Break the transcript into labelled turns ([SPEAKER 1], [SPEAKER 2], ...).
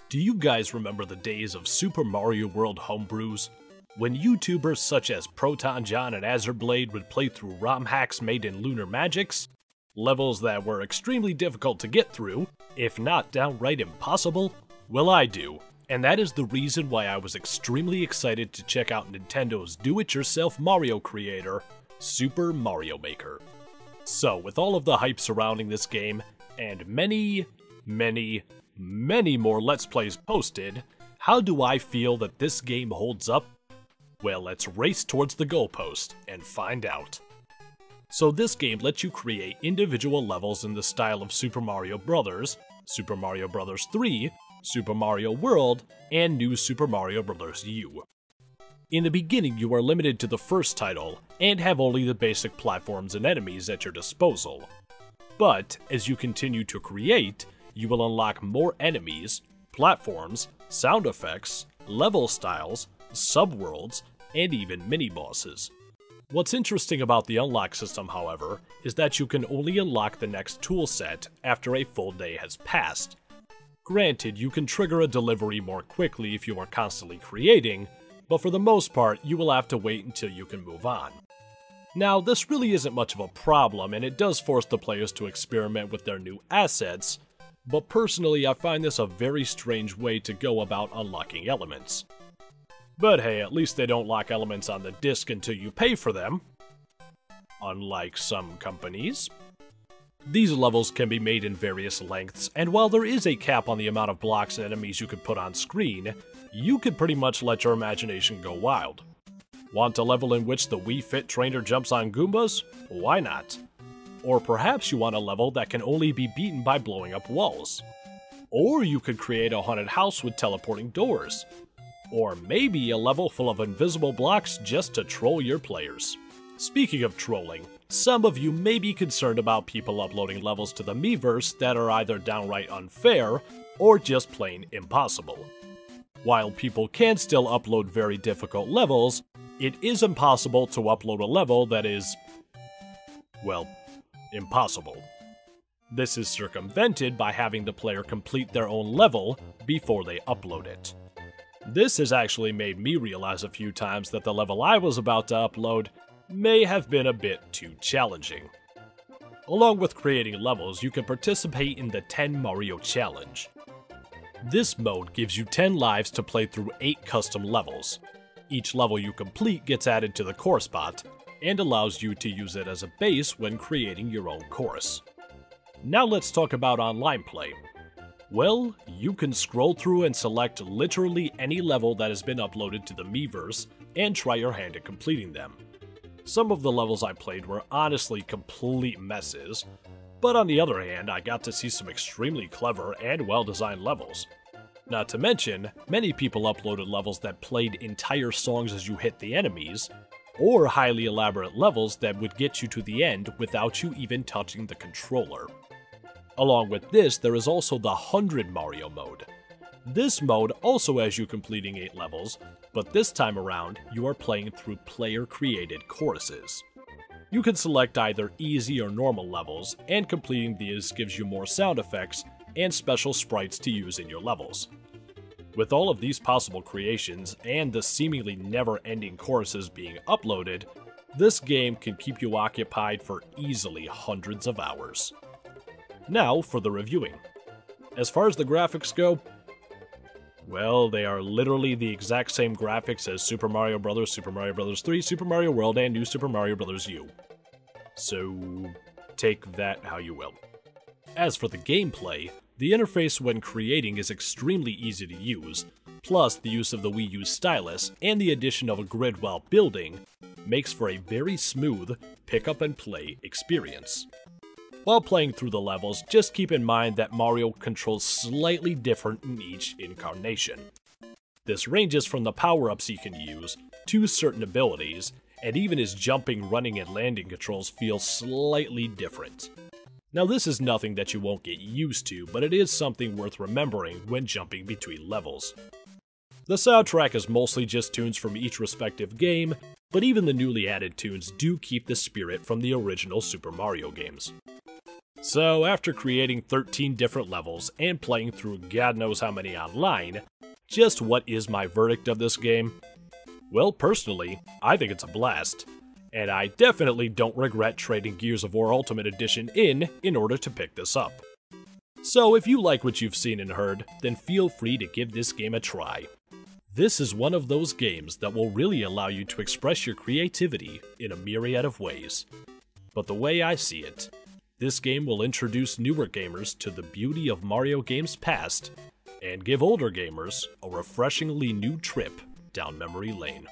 [SPEAKER 1] Do you guys remember the days of Super Mario World homebrews? When YouTubers such as Proton John and Azurblade would play through ROM hacks made in Lunar Magics? Levels that were extremely difficult to get through, if not downright impossible? Well, I do, and that is the reason why I was extremely excited to check out Nintendo's do-it-yourself Mario creator, Super Mario Maker. So, with all of the hype surrounding this game, and many more Let's Plays posted, how do I feel that this game holds up? Well, let's race towards the goalpost and find out. So this game lets you create individual levels in the style of Super Mario Bros., Super Mario Bros. 3, Super Mario World, and New Super Mario Bros. U. In the beginning, you are limited to the first title, and have only the basic platforms and enemies at your disposal. But, as you continue to create, you will unlock more enemies, platforms, sound effects, level styles, subworlds, and even mini-bosses. What's interesting about the unlock system, however, is that you can only unlock the next toolset after a full day has passed. Granted, you can trigger a delivery more quickly if you are constantly creating, but for the most part, you will have to wait until you can move on. Now, this really isn't much of a problem, and it does force the players to experiment with their new assets, but personally I find this a very strange way to go about unlocking elements. But hey, at least they don't lock elements on the disc until you pay for them, unlike some companies. These levels can be made in various lengths, and while there is a cap on the amount of blocks and enemies you could put on screen, you could pretty much let your imagination go wild. Want a level in which the Wii Fit trainer jumps on Goombas? Why not? Or perhaps you want a level that can only be beaten by blowing up walls. Or you could create a haunted house with teleporting doors. Or maybe a level full of invisible blocks just to troll your players. Speaking of trolling, some of you may be concerned about people uploading levels to the Miiverse that are either downright unfair or just plain impossible. While people can still upload very difficult levels, it is impossible to upload a level that is, well, impossible. This is circumvented by having the player complete their own level before they upload it. This has actually made me realize a few times that the level I was about to upload may have been a bit too challenging. Along with creating levels, you can participate in the 10 Mario Challenge. This mode gives you 10 lives to play through 8 custom levels. Each level you complete gets added to the course bot, and allows you to use it as a base when creating your own course. Now let's talk about online play. Well, you can scroll through and select literally any level that has been uploaded to the Miiverse and try your hand at completing them. Some of the levels I played were honestly complete messes, but on the other hand, I got to see some extremely clever and well-designed levels. Not to mention, many people uploaded levels that played entire songs as you hit the enemies, or highly elaborate levels that would get you to the end without you even touching the controller. Along with this, there is also the 100 Mario mode. This mode also has you completing 8 levels, but this time around, you are playing through player-created choruses. You can select either easy or normal levels, and completing these gives you more sound effects and special sprites to use in your levels. With all of these possible creations, and the seemingly never-ending choruses being uploaded, this game can keep you occupied for easily hundreds of hours. Now for the reviewing. As far as the graphics go, well, they are literally the exact same graphics as Super Mario Bros., Super Mario Bros. 3, Super Mario World, and New Super Mario Bros. U. So, take that how you will. As for the gameplay, the interface when creating is extremely easy to use, plus the use of the Wii U stylus and the addition of a grid while building makes for a very smooth pick-up-and-play experience. While playing through the levels, just keep in mind that Mario controls slightly different in each incarnation. This ranges from the power-ups he can use, to certain abilities, and even his jumping, running, and landing controls feel slightly different. Now this is nothing that you won't get used to, but it is something worth remembering when jumping between levels. The soundtrack is mostly just tunes from each respective game, but even the newly added tunes do keep the spirit from the original Super Mario games. So after creating 13 different levels and playing through God knows how many online, just what is my verdict of this game? Well, personally, I think it's a blast, and I definitely don't regret trading Gears of War Ultimate Edition in order to pick this up. So if you like what you've seen and heard, then feel free to give this game a try. This is one of those games that will really allow you to express your creativity in a myriad of ways. But the way I see it, this game will introduce newer gamers to the beauty of Mario games past, and give older gamers a refreshingly new trip down memory lane.